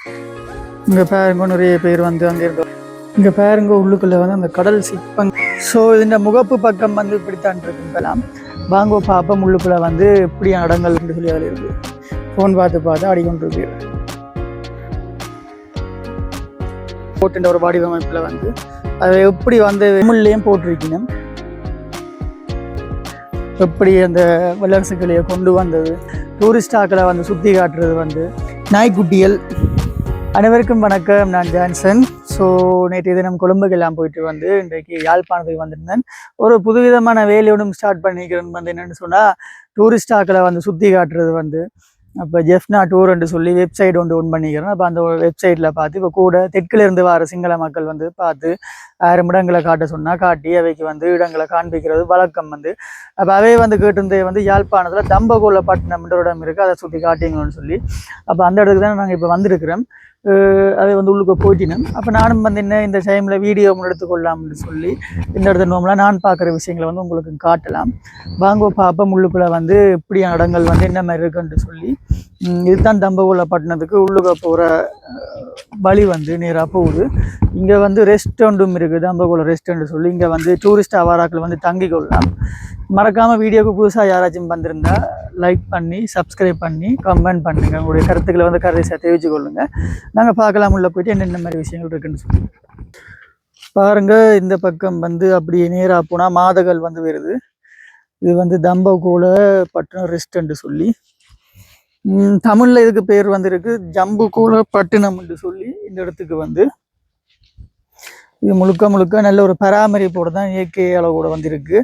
இங்கே பாருங்க நிறைய பேர் வந்து அங்கே இருந்தோம். இங்கே பாருங்க உள்ளுக்குள்ளே வந்து அந்த கடல் சிற்பம். ஸோ இந்த முகப்பு பக்கம் வந்து இப்படித்தான் இருக்குலாம். வாங்கோ பாப்பம் உள்ளுக்குள்ளே வந்து இப்படியான இடங்கள் சொல்லி அதில் இருக்கு. ஃபோன் பார்த்து ஆடிக்கொண்டு இருக்கு. போட்டுன்ற ஒரு வடிவமைப்பில் வந்து அதை எப்படி வந்து தமிழ்லையும் போட்டிருக்கணும். எப்படி அந்த வல்லரசுகளையை கொண்டு வந்தது, டூரிஸ்டாக்களை வந்து சுற்றி காட்டுறது வந்து நாய்க்குட்டியல். அனைவருக்கும் வணக்கம், நான் ஜான்சன். ஸோ நேற்று தினம் கொழும்புக்கெல்லாம் போயிட்டு வந்து இன்றைக்கு யாழ்ப்பாணத்துக்கு வந்திருந்தேன். ஒரு புதுவிதமான வேலையோடும் ஸ்டார்ட் பண்ணிக்கிறேன் வந்து என்னென்னு சொன்னால், டூரிஸ்டாக்களை வந்து சுற்றி காட்டுறது வந்து. அப்போ ஜெஃப்னா டூர்ன்னு சொல்லி வெப்சைட் ஒன்று பண்ணிக்கிறேன். அப்போ அந்த வெப்சைட்டில் பார்த்து இப்போ கூட தெற்கிலிருந்து வர சிங்கள மக்கள் வந்து பார்த்து 1000 இடங்களை காட்ட சொன்னால் காட்டி அவைக்கு வந்து இடங்களை காண்பிக்கிறது வழக்கம் வந்து. அப்போ அவை வந்து கேட்டிருந்தே வந்து யாழ்ப்பாணத்தில் தம்பகோல பட்டினம்ன்ற இடம் இருக்குது, அதை சுற்றி காட்டிங்கன்னு சொல்லி. அப்போ அந்த இடத்துக்கு தான் நாங்கள் இப்போ வந்திருக்கிறோம். அதை வந்து உள்ளுக்கு போயிட்டினோம். அப்போ நானும் வந்து என்ன இந்த டைமில் வீடியோ எடுத்துக்கொள்ளலாம்னு சொல்லி இந்த இடத்துல நோம்பலாம் நான் பார்க்குற விஷயங்களை வந்து உங்களுக்கு காட்டலாம். வாங்கோ பாப்பம் உள்ளுக்குள்ளே வந்து இப்படியான இடங்கள் வந்து என்ன மாதிரி இருக்குன்னு சொல்லி. இதுதான் தம்பகோல பட்டினத்துக்கு உள்ளுக்க போகிற வழி வந்து நேராக போகுது. இங்கே வந்து ரெஸ்டாரண்ட்டும் இருக்குது, தம்பகோல ரெஸ்டாரண்ட் சொல்லி. இங்கே வந்து டூரிஸ்ட் அவாராக்கள் வந்து தங்கி கொள்ளலாம். மறக்காமல் வீடியோவுக்கு புதுசாக யாராச்சும் வந்திருந்தா லைக் பண்ணி சப்ஸ்கிரைப் பண்ணி கமெண்ட் பண்ணுங்கள். உங்களுடைய கருத்துக்களை வந்து கருத்தை தெரிவித்து கொள்ளுங்கள். நாங்கள் பார்க்கலாம் உள்ள போயிட்டு என்னென்ன மாதிரி விஷயங்கள் இருக்குன்னு சொல்லி பாருங்கள். இந்த பக்கம் வந்து அப்படியே நேராக போனால் மாதகள் வந்து வருது. இது வந்து தம்பகோல பட்டினம் ரெஸ்டாரண்ட் சொல்லி. தமிழில் இதுக்கு பேர் வந்துருக்கு ஜம்புகோல பட்டினம்னு சொல்லி. இந்த இடத்துக்கு வந்து இது முழுக்க நல்ல ஒரு பராமரிப்போடு தான் இயற்கை அளவோட வந்திருக்கு.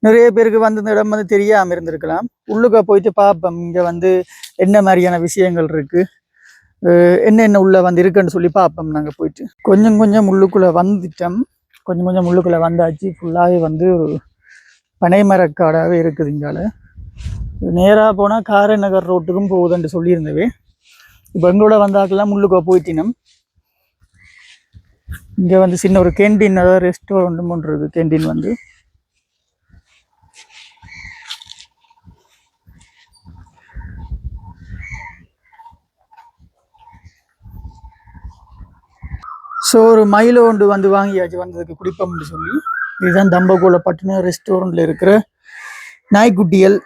நிறைய பேருக்கு வந்து இந்த இடம் வந்து தெரியாமல் இருந்திருக்கலாம். உள்ளுக்க போயிட்டு பார்ப்போம் இங்கே வந்து என்ன மாதிரியான விஷயங்கள் இருக்குது, என்னென்ன உள்ளே வந்து இருக்குன்னு சொல்லி பார்ப்போம். நாங்கள் போயிட்டு கொஞ்சம் உள்ளுக்குள்ளே வந்துட்டோம். கொஞ்சம் உள்ளுக்குள்ளே வந்தாச்சு. ஃபுல்லாகவே வந்து ஒரு பனைமரக்காடாகவே இருக்குது. இங்கால நேராக போனால் காரைநகர் ரோட்டுக்கும் போகுதுன்னு சொல்லியிருந்தவே. இப்போ எங்களோட வந்தாக்கெல்லாம் உள்ளுக்க போயிட்டினோம். இங்கே வந்து சின்ன ஒரு கேண்டீன், அதாவது ரெஸ்டாரண்ட் ஒன்று இருக்குது. கேண்டீன் வந்து ஸோ ஒரு மயிலை ஒன்று வந்து வாங்கியாச்சு வந்ததுக்கு குடிப்போம்னு சொல்லி. இதுதான் தம்பகோல பட்டினம் ரெஸ்டாரண்ட்டில் இருக்கிற நாய்க்குட்டியல்.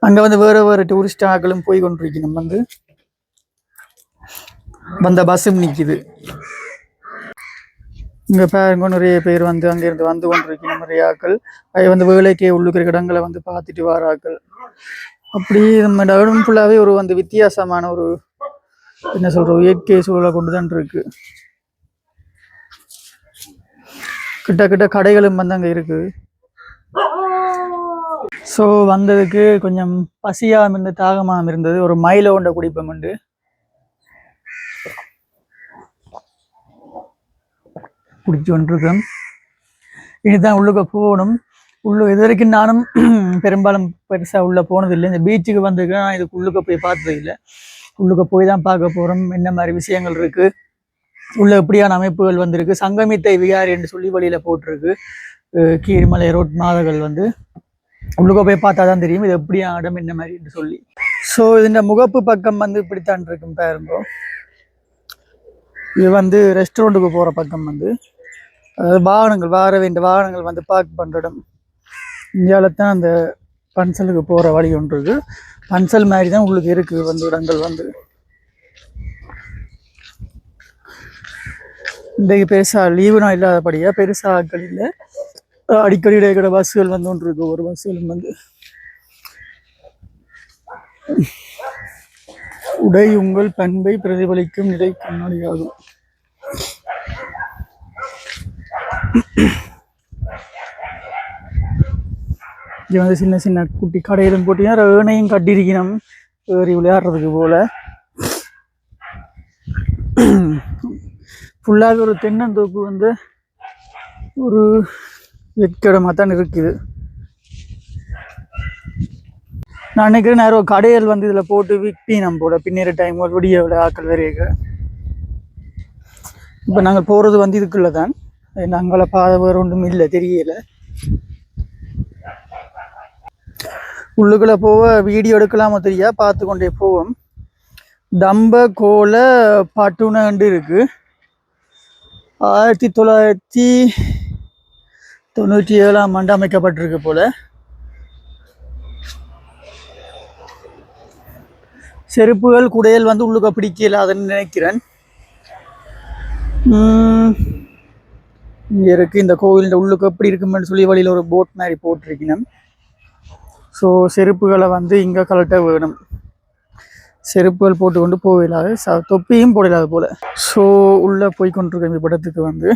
அங்கே வந்து வேறு டூரிஸ்ட் ஆக்களும் போய் கொண்டிருக்கணும். வந்து வந்த பஸ்ஸும் நிற்கிது. இங்கே பாருங்க நிறைய பேர் வந்து அங்கேருந்து வந்து கொண்டிருக்கணும். நிறைய ஆக்கள் அதை வந்து வேலைக்கே உள்ளுக்கிற இடங்களை வந்து பார்த்துட்டு வர ஆக்கள். அப்படி நம்ம இடம் ஃபுல்லாகவே ஒரு வந்து வித்தியாசமான ஒரு என்ன சொல்கிறோம் இயற்கை சூழலை கொண்டு தான் இருக்கு. கிட்ட கடைகளும் வந்து அங்கே இருக்குது. ஸோ வந்ததுக்கு கொஞ்சம் பசியாகவும் இருந்து தாகமாகவும் இருந்தது. ஒரு மயிலை ஒன்றை குடிப்போம் உண்டு. குடிச்சு கொண்டிருக்கோம். இனிதான் உள்ளுக்க போகணும். இது வரைக்கும் நானும் பெரும்பாலும் பெருசாக உள்ளே போனதில்லை. இந்த பீச்சுக்கு வந்திருக்கேன், நான் இதுக்கு உள்ளுக்க போய் பார்த்தது இல்லை. உள்ளுக்க போய் தான் பார்க்க போகிறோம். என்ன மாதிரி விஷயங்கள் இருக்குது, உள்ள எப்படியான அமைப்புகள் வந்திருக்கு. சங்கமித்தை விகாரி என்று சொல்லி வழியில் போட்டிருக்கு. கீரிமலை ரோட் மாதகள் வந்து உள்ளுக்க போய் பார்த்தா தான் தெரியும் இது எப்படியான இடம் என்ன மாதிரி என்று சொல்லி. ஸோ இந்த முகப்பு பக்கம் வந்து இப்படித்தான் இருக்கும் பாருங்க. இது வந்து ரெஸ்டாரண்ட்டுக்கு போகிற பக்கம் வந்து, அதாவது வாகனங்கள் வர வேண்டிய வாகனங்கள் வந்து பார்க் பண்ணுற இடம். இந்தியாவில் தான் அந்த பன்சலுக்கு போகிற வழி ஒன்று இருக்குது. பன்சல் மாதிரி தான் உங்களுக்கு இருக்குது வந்து இடங்கள் வந்து. இன்றைக்கு பெருசாக லீவு நான் இல்லாதபடியாக பெருசாக ஆட்கள் இல்லை. அடிக்கடி இருக்கிற பஸ்ஸுகள் வந்து ஒன்று இருக்குது. ஒரு பஸ்ஸுகளும் வந்து உடை உங்கள் பண்பை பிரதிபலிக்கும் நிலை கண்ணாடியாகும். இது வந்து சின்ன குட்டி கடையிலும் போட்டிங்கன்னா ஏனையும் கட்டியிருக்கணும் ஏறி விளையாடுறதுக்கு போல. ஃபுல்லாக ஒரு தென்னந்தோப்பு வந்து ஒரு வெற்றிடமாக தான் இருக்குது. நான் நினைக்கிறேன் நிறைய கடைகள் வந்து இதில் போட்டு விற்பினம் போல பின்னேற டைம் ஒரு விடிய விட ஆக்கள் வரைய. இப்போ நாங்கள் போகிறது வந்து இதுக்குள்ளே தான். நாங்கள பாதை வேறு ஒன்றும் இல்லை, தெரியலை. உள்ளுக்குள்ளே போக வீடியோ எடுக்கலாமோ தெரியா, பார்த்து கொண்டே போவோம். தம்ப கோல பட்டுனண்டு இருக்கு. 1997 ஆண்டு அமைக்கப்பட்டிருக்கு போல. செருப்புகள் குடையல் வந்து உள்ளுக்க பிடிக்கல அதுன்னு நினைக்கிறேன். இங்க இருக்கு இந்த கோவில் உள்ளுக்கு எப்படி இருக்குமென்னு சொல்லி வழியில் ஒரு போட் மாதிரி போட்டிருக்கணும். ஸோ செருப்புகளை வந்து இங்கே கலட்ட வேணும். செருப்புகள் போட்டு கொண்டு போகலாது, தொப்பியும் போடலாது போல. ஸோ உள்ளே போய் கொண்டிருக்க இந்த படத்துக்கு வந்து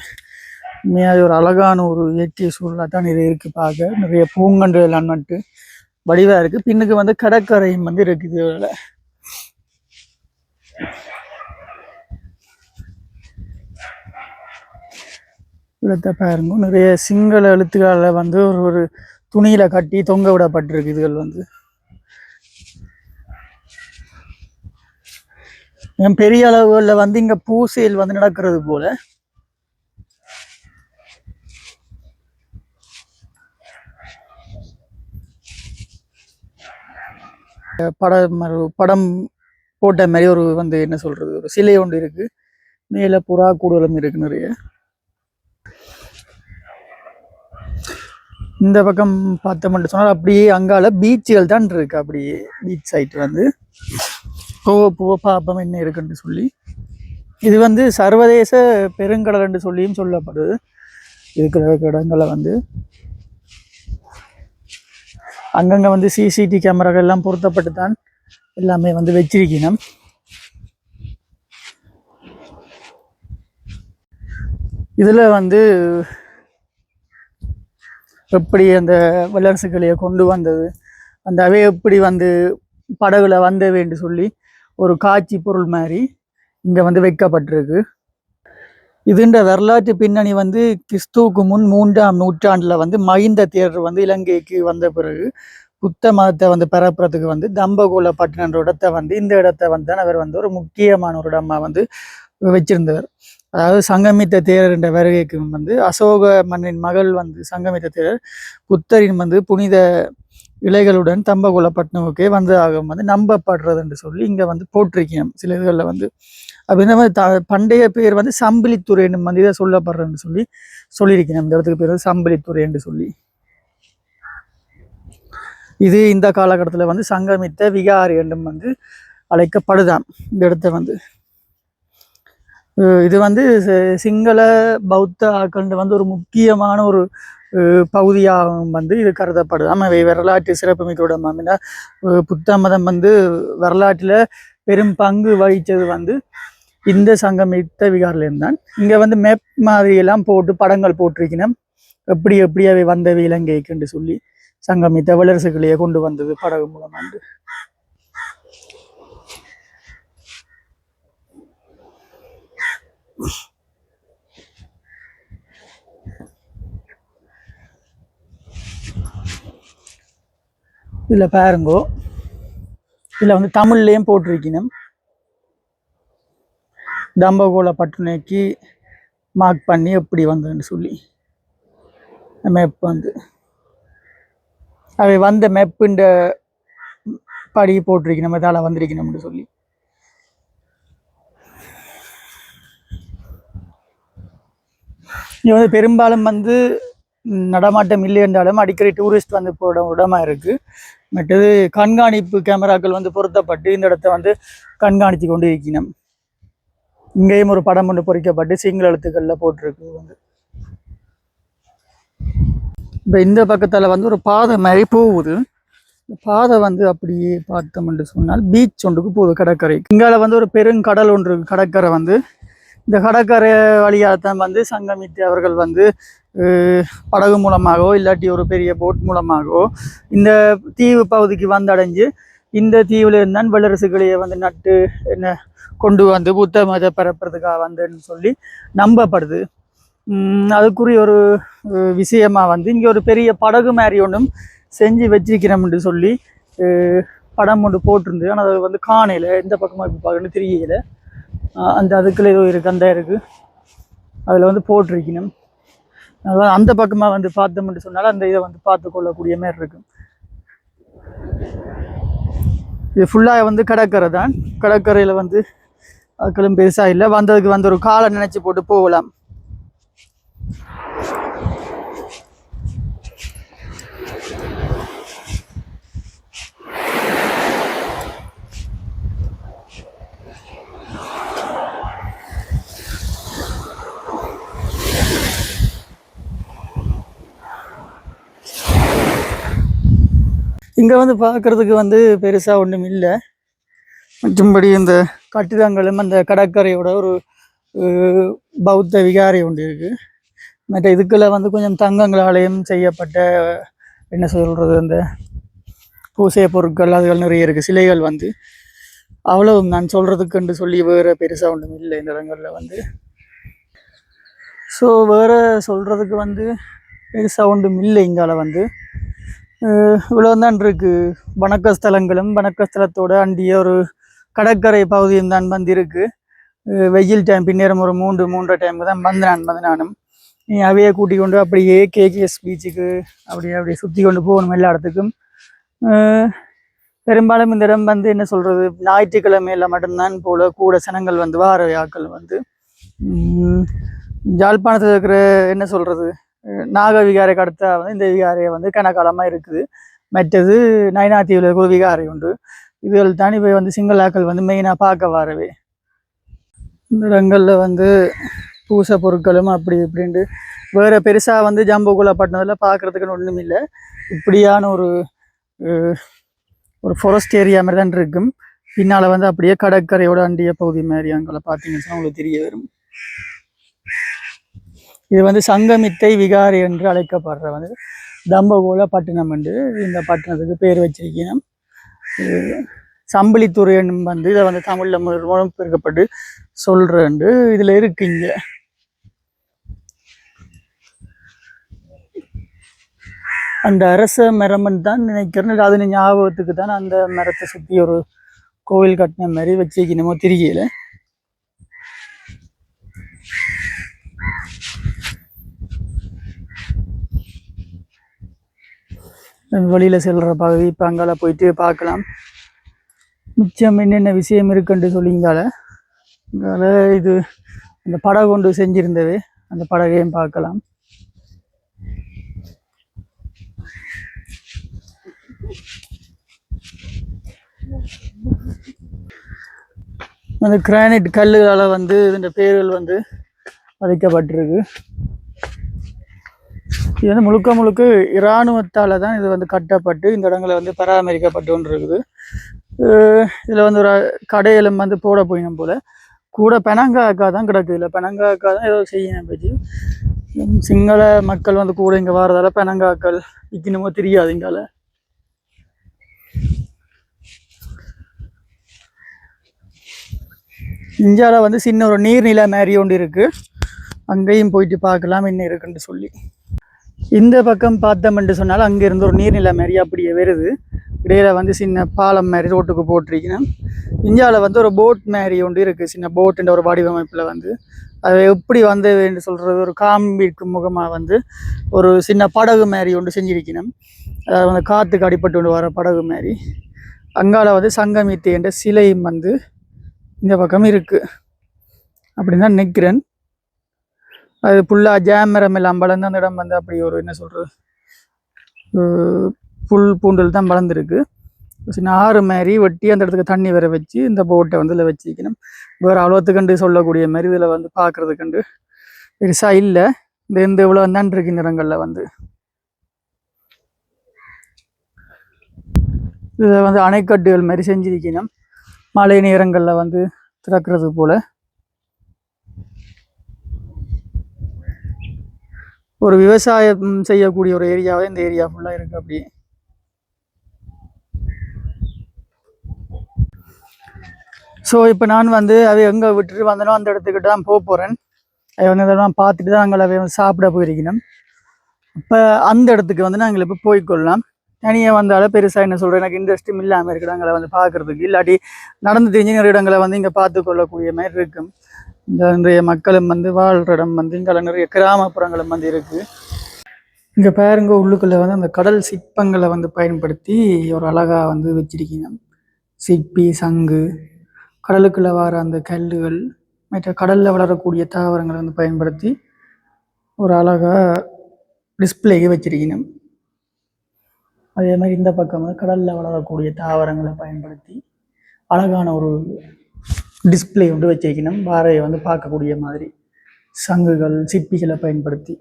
உண்மையாக ஒரு அழகான ஒரு இயற்கை சூழலாக தான் இது இருக்குது. பார்க்க நிறைய பூங்கன்று எல்லாம் நட்டு வடிவாக இருக்குது. பின்னுக்கு வந்து கடற்கரையும் வந்து இருக்குது. இதில் இடத்தை பாருங்க, நிறைய சிங்கள எழுத்துக்களை வந்து ஒரு துணியில கட்டி தொங்க விடப்பட்டிருக்கு. இதுகள் வந்து பெரிய அளவுல வந்து இங்க பூசையில் வந்து நடக்கிறது போல. படம் போட்ட மாதிரி ஒரு வந்து என்ன சொல்றது, ஒரு சிலை ஒன்று இருக்கு. மேல புறா கூடுதலும் இருக்கு நிறைய. இந்த பக்கம் பார்த்தோம்னு சொன்னால் அப்படியே அங்கால பீச்சுகள் தான் இருக்கு. அப்படியே பீச் சைட் வந்து போக பாப்பம் என்ன இருக்குன்னு சொல்லி. இது வந்து சர்வதேச பெருங்கடல் என்று சொல்லியும் சொல்லப்படுது. இருக்கிற இடங்களை வந்து அங்கங்க வந்து சிசிடிவி கேமராக்கள் எல்லாம் பொருத்தப்பட்டு தான் எல்லாமே வந்து வச்சிருக்கணும். இதுல வந்து எப்படி அந்த வல்லரசு கிளியை கொண்டு வந்தது, அந்த அவை எப்படி வந்து படகுல வந்தவை என்று சொல்லி ஒரு காட்சி பொருள் மாதிரி இங்க வந்து வைக்கப்பட்டிருக்கு. இதுன்ற வரலாற்று பின்னணி வந்து கிறிஸ்துவுக்கு முன் 3ஆம் நூற்றாண்டுல வந்து மகிந்த தேரர் வந்து இலங்கைக்கு வந்த பிறகு புத்த மதத்தை வந்து பரப்புறதுக்கு வந்து தம்பகோல பட்டினன்ற இடத்தை வந்து இந்த இடத்தை வந்து அவர் வந்து ஒரு முக்கியமான ஒரு இடமா வந்து வச்சிருந்தவர். அதாவது சங்கமித்த தேரர் என்ற வருகைக்கு வந்து அசோக மன்னரின் மகள் வந்து சங்கமித்த தேரர் புத்தரின் வந்து புனித இலைகளுடன் தம்பகோலப்பட்டினமுக்கே வந்ததாக வந்து நம்பப்படுறது என்று சொல்லி இங்க வந்து போட்டிருக்கேன் சில இதுகளில் வந்து. அப்படின்ற மாதிரி பண்டைய பேர் வந்து சம்பிலித்துறை வந்து இதை சொல்லப்படுறேன்னு சொல்லி சொல்லியிருக்கேன். இந்த இடத்துக்கு பேர் வந்து சம்பிலித்துறை என்று சொல்லி. இது இந்த காலகட்டத்தில் வந்து சங்கமித்த விகாரி என்றும் வந்து அழைக்கப்படுதான் இந்த இடத்த வந்து. இது வந்து சிங்கள பௌத்த ஆக்கள் வந்து ஒரு முக்கியமான ஒரு பகுதியாக வந்து இது கருதப்படுது. ஆமாம், வரலாற்று சிறப்புமிக்க இடம். அப்படின்னா புத்த மதம் வந்து வரலாற்றில் பெரும் பங்கு வகித்தது வந்து இந்த சங்கமித்த விகாரிலேருந்து தான். இங்கே வந்து மேப் மாதிரி எல்லாம் போட்டு படங்கள் போட்டிருக்கணும். எப்படி எப்படி அவை வந்தவை இலங்கைக்குன்னு சொல்லி சங்கமித்த வல்லரசுகளையே கொண்டு வந்தது படகு மூலமாண்டு. இதுல பாருங்கோ, இதுல வந்து தமிழ்லயும் போட்டிருக்கணும். தம்பகோல பட்டுனைக்கு மார்க் பண்ணி எப்படி வந்ததுன்னு சொல்லி மேப் வந்து அவை வந்த மேப்புன்ற படி போட்டிருக்கணும், இதால வந்திருக்கணும்னு சொல்லி. இது வந்து பெரும்பாலும் வந்து நடமாட்டம் இல்லை என்றாலும் அடிக்கடி டூரிஸ்ட் வந்து போட இடமா இருக்கு. மற்றது கண்காணிப்பு கேமராக்கள் வந்து பொருத்தப்பட்டு இந்த இடத்த வந்து கண்காணித்து கொண்டு இருக்கணும். இங்கேயும் ஒரு படம் ஒன்று பொறிக்கப்பட்டு சிங்கள எழுத்துக்கள்ல போட்டிருக்கு வந்து. இப்போ இந்த பக்கத்தில் வந்து ஒரு பாதை மாதிரி போகுது. பாதை வந்து அப்படியே பார்த்தோம்னு சொன்னால் பீச் ஒன்றுக்கு போகுது, கடற்கரை. இங்கால வந்து ஒரு பெருங்கடல் ஒன்று கடற்கரை வந்து. இந்த கடற்கரை வழியாகத்தான் வந்து சங்கமித்து அவர்கள் வந்து படகு மூலமாகவோ இல்லாட்டி ஒரு பெரிய போட் மூலமாகவோ இந்த தீவு பகுதிக்கு வந்தடைஞ்சு இந்த தீவுல இருந்தான் வல்லரசுகளையே வந்து நட்டு என்ன கொண்டு வந்து புத்த மத பரப்புறதுக்காக வந்தேன்னு சொல்லி நம்பப்படுது. அதுக்குரிய ஒரு விஷயமா வந்து இங்கே ஒரு பெரிய படகு மாதிரி ஒன்றும் செஞ்சு வச்சிருக்கிறோம்னு சொல்லி படம் ஒன்று போட்டிருந்து. ஆனால் அது வந்து காணையில் எந்த பக்கமாக இப்போ பார்க்கணும்னு தெரியல. அந்த அதுக்குள்ள ஏதோ இருக்குது, அந்த இருக்குது, அதில் வந்து போட்டிருக்கணும். அந்த பக்கமாக வந்து பார்த்தோம்னு சொன்னாலும் அந்த இதை வந்து பார்த்து கொள்ளக்கூடிய மாதிரி இருக்கும். இது ஃபுல்லாக வந்து கடற்கரை தான். கடற்கரையில் வந்து அதுக்களும் பெருசாக இல்லை, வந்ததுக்கு வந்து ஒரு காலை நினச்சி போட்டு போகலாம். இங்கே வந்து பார்க்குறதுக்கு வந்து பெருசாக ஒன்றும் இல்லை. மற்றும்படி இந்த கட்டிடங்களும் அந்த கடற்கரையோட ஒரு பௌத்த விகாரை ஒன்று இருக்குது. மற்ற இதுக்குள்ள வந்து கொஞ்சம் தங்கங்களாலேயும் செய்யப்பட்ட என்ன சொல்கிறது அந்த பூசைய பொருட்கள் அதுகள் நிறைய இருக்குது. சிலைகள் வந்து அவ்வளோ நான் சொல்கிறதுக்குன்னு சொல்லி வேறு பெருசாக ஒன்றும் இல்லை இந்த இடங்களில் வந்து. ஸோ வேறு சொல்கிறதுக்கு வந்து பெருசாக ஒன்றும் இல்லை இங்கால வந்து. இவ்வளோதான் இருக்குது. வணக்க ஸ்தலங்களும் வணக்க ஸ்தலத்தோட அண்டிய ஒரு கடற்கரை பகுதியும் தான் வந்து இருக்குது. வெயில் டைம் பின்னேறம் ஒரு 3-3:30 டைமுக்கு தான் வந்து நானும் அவையே கூட்டி கொண்டு அப்படியே கேகேஎஸ் பீச்சுக்கு அப்படியே சுற்றி கொண்டு போகணும் எல்லா இடத்துக்கும். பெரும்பாலும் இந்த இடம் வந்து என்ன சொல்கிறது ஞாயிற்றுக்கிழமையில் மட்டும்தான் போல கூட சனங்கள் வந்து வார ஆக்கள் வந்து. யாழ்ப்பாணத்தில் இருக்கிற என்ன சொல்கிறது நாக விகாரைக்கு அடுத்தா வந்து இந்த விகாரையை வந்து கனகாலமாக இருக்குது. மற்றது நைனாத்தீவில் இருக்கிற விகாரை உண்டு. இதுகள் தான் இப்போ வந்து சிங்களாக்கள் வந்து மெயினாக பார்க்க வரவே. இந்த இடங்களில் வந்து பூசை பொருட்களும் அப்படி இப்படின்ட்டு வேறு பெருசாக வந்து ஜம்புகுலா பட்டினத்தில் பார்க்குறதுக்குன்னு ஒன்றும் இல்லை. இப்படியான ஒரு ஃபாரஸ்ட் ஏரியா மாதிரி தான் இருக்கும். பின்னால் வந்து அப்படியே கடற்கரையோட அண்டிய பகுதி மாதிரி அங்கே பார்த்தீங்கன்னா உங்களுக்கு தெரிய வரும். இது வந்து சங்கமித்தை விகாரை என்று அழைக்கப்படுற வந்து தம்பகோல பட்டினம் என்று இந்த பட்டணத்துக்கு பேர் வச்சிருக்கணும். சம்பளித்துறை வந்து இதை வந்து தமிழில் மொழிபெயர்க்கப்பட்டு சொல்கிறேன் இதில் இருக்குங்க. அந்த அரச மரம்னு தான் நினைக்கிறேன். அது ஞாபகத்துக்கு தான் அந்த மரத்தை சுற்றி ஒரு கோவில் கட்டின மாதிரி வச்சிருக்கணுமோ தெரியல. வெளியில் செல்கிற பகுதி இப்போ அங்கால போயிட்டு பார்க்கலாம். மிச்சம் என்னென்ன விஷயம் இருக்குன்னு சொல்லிங்கால இது அந்த படகு கொண்டு செஞ்சிருந்தது, அந்த படகையும் பார்க்கலாம். அந்த கிரானைட் கல்லுகளால் வந்து இந்த பேர்கள் வந்து பதிக்கப்பட்டிருக்கு. இது வந்து முழுக்க இராணுவத்தால் தான் இது வந்து கட்டப்பட்டு இந்த இடங்களை வந்து பராமரிக்கப்பட்டு கொண்டு இருக்குது. இதில் வந்து ஒரு கடையிலும் வந்து போட போயிடும் போல் கூட பெனங்காக்கா தான் கிடக்குது. இல்லை பெனங்காக்கா தான் ஏதோ செய்யணும் பற்றி சிங்கள மக்கள் வந்து கூட இங்கே வர்றதால பெனங்காக்கள் விற்கணுமோ தெரியாது. இங்கால இந்தியாவில் வந்து சின்ன ஒரு நீர்நிலை மாதிரி ஒன்று இருக்குது. அங்கேயும் போயிட்டு பார்க்கலாம் என்ன இருக்குன்னு சொல்லி. இந்த பக்கம் பார்த்தோம்னு சொன்னாலும் அங்கேருந்து ஒரு நீர்நிலை மாதிரி அப்படியே வருது. இடையில வந்து சின்ன பாலம் மாதிரி ரோட்டுக்கு போட்டிருக்கணும். இந்தியாவில் வந்து ஒரு போட் மாதிரி ஒன்று இருக்குது. சின்ன போட்டுன்ற ஒரு வடிவமைப்பில் வந்து அது எப்படி வந்து சொல்கிறது ஒரு காம்பிக்கு முகமாக வந்து ஒரு சின்ன படகு மாதிரி ஒன்று செஞ்சிருக்கணும். அதாவது வந்து காற்றுக்கு அடிப்பட்டு கொண்டு வர படகு மாதிரி. அங்கால வந்து சங்கமித்தை என்ற சிலையும் வந்து இந்த பக்கம் இருக்குது அப்படின்னு தான் நினைக்கிறேன். அது ஃபுல்லாக ஜாமரம் எல்லாம் வளர்ந்து அந்த இடம் வந்து அப்படி ஒரு என்ன சொல்கிறது புல் பூண்டல் தான் வளர்ந்துருக்கு. சின்ன ஆறு மாதிரி வெட்டி அந்த இடத்துக்கு தண்ணி வர வச்சு இந்த போட்டை வந்து இதில் வச்சுக்கணும். வேறு அவ்வளோத்துக்கண்டு சொல்லக்கூடிய மாதிரி இதில் வந்து பார்க்குறதுக்கண்டு பெருசாக இல்லை. இந்த இவ்வளோ தான் இருக்கு இந்த இடங்களில் வந்து. இதை வந்து அணைக்கட்டுகள் மாதிரி செஞ்சிருக்கணும். மழை நேரங்களில் வந்து திறக்கிறது போல் ஒரு விவசாயம் செய்யக்கூடிய ஒரு ஏரியாவே இந்த ஏரியா ஃபுல்லாக இருக்குது. அப்படி ஸோ இப்போ நான் வந்து அதை எங்கே விட்டுட்டு வந்தனோ அந்த இடத்துக்கிட்ட தான் போக போகிறேன். அதை வந்து இதெல்லாம் பார்த்துட்டு தான் நாங்கள் அதை சாப்பிட போயிருக்கணும். இப்போ அந்த இடத்துக்கு வந்து நாங்கள் இப்போ போய்க்கொள்ளலாம். தனியாக வந்தாலும் பெருசாக என்ன சொல்கிறேன் எனக்கு இன்ட்ரெஸ்ட்டும் இல்லாமல் இருக்கிற அங்கே வந்து பார்க்குறதுக்கு. இல்லாட்டி நடந்து தெரிஞ்சு நிறைய இடங்களை வந்து இங்கே பார்த்து கொள்ளக்கூடிய மாதிரி இருக்கும். இங்கே நிறைய மக்களும் வந்து வாழ்கிற இடம் வந்து இங்கே நிறைய கிராமப்புறங்களும் வந்து இருக்குது. இங்கே பாருங்க உள்ளுக்குள்ளே வந்து அந்த கடல் சிற்பங்களை வந்து பயன்படுத்தி ஒரு அழகாக வந்து வச்சிருக்கீங்க. சிப்பி, சங்கு, கடலுக்குள்ள வர அந்த கல்லுகள், மற்ற கடலில் வளரக்கூடிய தாவரங்களை வந்து பயன்படுத்தி ஒரு அழகாக டிஸ்பிளேயை வச்சிருக்கணும். அதே மாதிரி இந்த பக்கம் வந்து கடலில் வளரக்கூடிய தாவரங்களை பயன்படுத்தி அழகான ஒரு டிஸ்பிளே வந்து வச்சிருக்கணும். பாறையை வந்து பார்க்கக்கூடிய மாதிரி சங்குகள், சிப்பிகளை பயன்படுத்தி.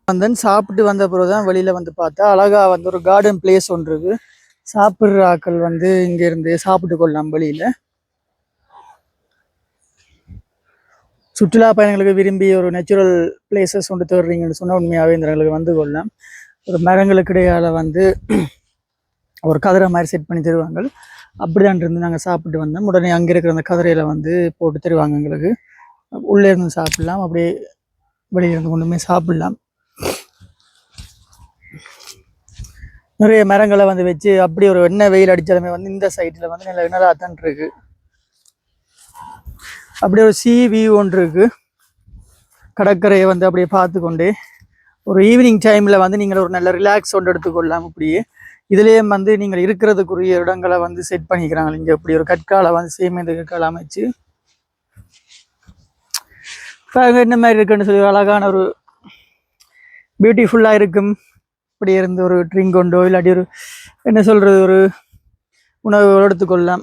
வந்து சாப்பிட்டு வந்த பிறகு தான் வெளியில் வந்து பார்த்தா அழகாக வந்து ஒரு கார்டன் பிளேஸ் ஒன்று இருக்குது. சாப்பிட்ற ஆக்கள் வந்து இங்கேருந்து சாப்பிட்டு கொள்ளலாம். வெளியில் சுற்றுலா பயணிகளுக்கு விரும்பி ஒரு நேச்சுரல் பிளேசஸ் ஒன்று தேடுறீங்கன்னு சொன்னால் உண்மையாகவே இந்த வந்து கொள்ளலாம். ஒரு மரங்களுக்கு இடையால் வந்து ஒரு கதிரை மாதிரி செட் பண்ணி தருவாங்க. அப்படிதான் இருந்து நாங்கள் சாப்பிட்டு வந்தோம். உடனே அங்கே இருக்கிற அந்த கதிரையில் வந்து போட்டு தருவாங்க எங்களுக்கு. உள்ளே இருந்து சாப்பிடலாம், அப்படியே வெளியிலிருந்து கொண்டுமே சாப்பிடலாம். நிறைய மரங்களை வந்து வச்சு அப்படி ஒரு எண்ணெய் வெயில் அடித்தாலுமே வந்து இந்த சைட்டில் வந்து நல்ல நல்லா தான் இருக்கு. அப்படியே ஒரு சி வியூ ஒன்று இருக்கு. கடற்கரையை வந்து அப்படியே பார்த்து கொண்டே ஒரு ஈவினிங் டைமில் வந்து நீங்கள் ஒரு நல்ல ரிலாக்ஸ் ஒன்று எடுத்துக்கொள்ளலாம். அப்படியே இதுலேயே வந்து நீங்கள் இருக்கிறதுக்குரிய இடங்களை வந்து செட் பண்ணிக்கிறாங்க. இங்கே இப்படி ஒரு கற்காலை வந்து சேமேந்த கற்காலை அமைச்சு இப்போ அங்கே என்ன மாதிரி இருக்குன்னு சொல்லி அழகான ஒரு பியூட்டிஃபுல்லாக இருக்கும். இப்படி இருந்து ஒரு ட்ரிங்க் கொண்டோ இல்லாட்டி ஒரு என்ன சொல்கிறது ஒரு உணவு எடுத்துக்கொள்ளலாம்.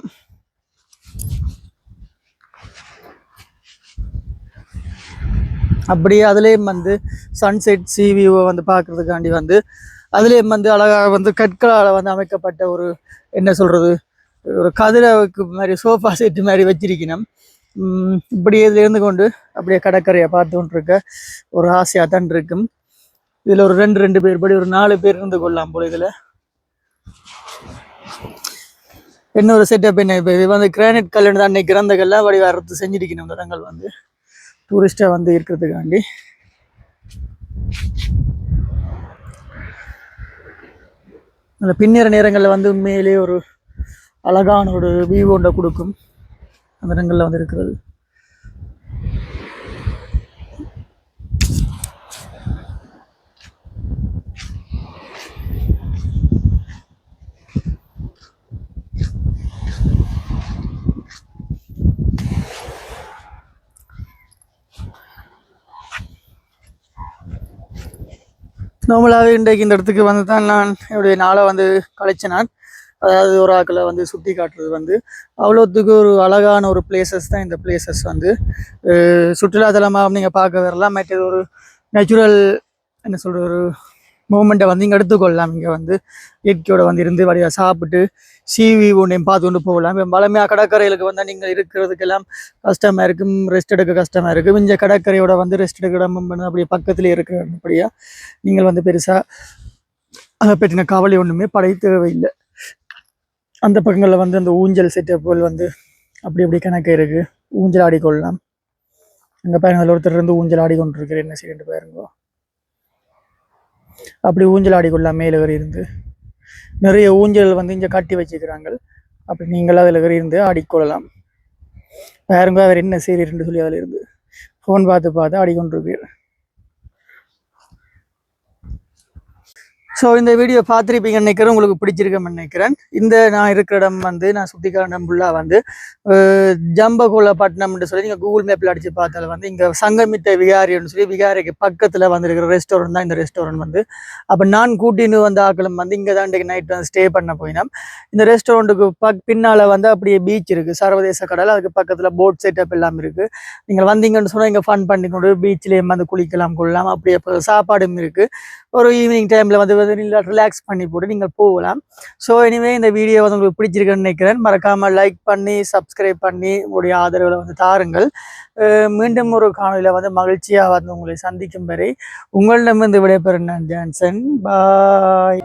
அப்படியே அதுலேயும் வந்து சன்செட் வியூவை வந்து பார்க்குறதுக்காண்டி வந்து அதுலேயும் வந்து அழகாக வந்து கற்களால் வந்து அமைக்கப்பட்ட ஒரு என்ன சொல்கிறது ஒரு கதிரவுக்கு மாதிரி சோஃபா செட்டு மாதிரி வச்சிருக்கணும். இப்படி இதில் இருந்து கொண்டு அப்படியே கடற்கரையை பார்த்து கொண்டிருக்க ஒரு ஆசையாக தான் இருக்கும். இதில் ஒரு ரெண்டு பேர் படி ஒரு 4 பேர் இருந்து கொள்ளலாம் போல. இதில் இன்னொரு செட்டப் என்ன இப்போ இது வந்து கிரானைட் கல்லுன்னு தான் அன்னைக்கு அந்த கல்லாம் வடி வரத்து செஞ்சிருக்கணும். இந்த இடங்கள் வந்து டூரிஸ்டாக வந்து இருக்கிறதுக்காண்டி. அந்த பின்னிற நேரங்களில் வந்து உண்மையிலேயே ஒரு அழகான ஒரு வியூ ஒன்றை கொடுக்கும் அந்த இடங்களில் வந்து இருக்கிறது. நார்மலாகவே இன்றைக்கு இந்த இடத்துக்கு வந்து தான் நான் என்னுடைய நாளை வந்து கழிச்ச நான். அதாவது ஒரு ஆக்களை வந்து சுற்றி காட்டுறது வந்து அவ்வளோத்துக்கு ஒரு அழகான ஒரு பிளேசஸ் தான் இந்த பிளேசஸ் வந்து. சுற்றுலாத்தலமாக நீங்கள் பார்க்க வரலாம். மற்றது ஒரு நேச்சுரல் என்ன சொல்கிற ஒரு மூமெண்ட்டை வந்து இங்கே எடுத்துக்கொள்ளலாம். இங்கே வந்து இயற்கையோட வந்து இருந்து வழியாக சாப்பிட்டு சிவி ஒன்றையும் பார்த்து கொண்டு போகலாம். இப்போ பழமையாக கடற்கரைகளுக்கு வந்தால் நீங்கள் இருக்கிறதுக்கெல்லாம் கஷ்டமாக இருக்கும், ரெஸ்ட் எடுக்க கஷ்டமாக இருக்கும். இங்கே கடற்கரையோட வந்து ரெஸ்ட் எடுக்க இடம் அப்படியே பக்கத்துலேயே இருக்கிறபடியாக நீங்கள் வந்து பெருசாக அதை பற்றின கவலை ஒன்றுமே படை தேவையில்லை. அந்த பக்கங்களில் வந்து அந்த ஊஞ்சல் செட்டப்புகள் வந்து அப்படி அப்படி கணக்கு இருக்குது. ஊஞ்சல் ஆடிக்கொள்ளலாம். அங்கே பாருங்க அதில் ஒருத்தர் இருந்து ஊஞ்சல் ஆடிக்கொண்டிருக்கிற என்ன செய்யண்டு பாருங்கோ. அப்படி ஊஞ்சல் ஆடிக்கொள்ளலாம். மேலே இருந்து நிறைய ஊஞ்சல் வந்து இங்கே கட்டி வச்சுக்கிறாங்க. அப்படி நீங்கள் அதில் இருந்து ஆடிக்கொள்ளலாம். பாருங்க அவர் என்ன செய்யறன்னு சொல்லி அதில் இருந்து ஃபோன் பார்த்து ஆடிக்கொண்டிருக்கிறார். ஸோ இந்த வீடியோ பார்த்துருப்பீங்கன்னு நினைக்கிறேன். உங்களுக்கு பிடிச்சிருக்கேன்னு நினைக்கிறேன். இந்த நான் இருக்கிற இடம் வந்து நான் சுற்றி காட்டம் ஃபுல்லாக வந்து ஜம்பகோலப்பட்டினம்னு சொல்லி நீங்கள் கூகுள் மேப்பில் அடித்து பார்த்தால வந்து இங்கே சங்கமித்த விகாரின்னு சொல்லி விகாரிக்கு பக்கத்தில் வந்து இருக்கிற ரெஸ்டாரண்ட் தான் இந்த ரெஸ்டாரண்ட் வந்து. அப்போ நான் கூட்டின்னு வந்த ஆக்களும் வந்து இங்கே தான் இன்றைக்கு நைட் வந்து ஸ்டே பண்ண போயினோம். இந்த ரெஸ்டாரண்ட்டுக்கு பின்னால் வந்து அப்படியே பீச் இருக்குது, சர்வதேச கடல். அதுக்கு பக்கத்தில் போட் செட்டப் எல்லாம் இருக்குது. நீங்கள் வந்தீங்கன்னு சொன்னால் இங்கே ஃபன் பண்ணிக்கொண்டு பீச்லேயும் வந்து குளிக்கலாம் கொள்ளலாம். அப்படியே சாப்பாடும் இருக்குது. ஒரு ஈவினிங் டைமில் வந்து ரிலாக்ஸ் பண்ணி போட்டு நீங்கள் போகலாம். ஸோ எனிவே இந்த வீடியோ வந்து உங்களுக்கு பிடிச்சிருக்குன்னு நினைக்கிறேன். மறக்காமல் லைக் பண்ணி சப்ஸ்கிரைப் பண்ணி உங்களுடைய ஆதரவுகளை வந்து தாருங்கள். மீண்டும் ஒரு காணொலியில் வந்து மகிழ்ச்சியாக வந்து உங்களை சந்திக்கும் வரை உங்களிடமிருந்து விடைபெறும் நான் ஜான்சன். பாய்.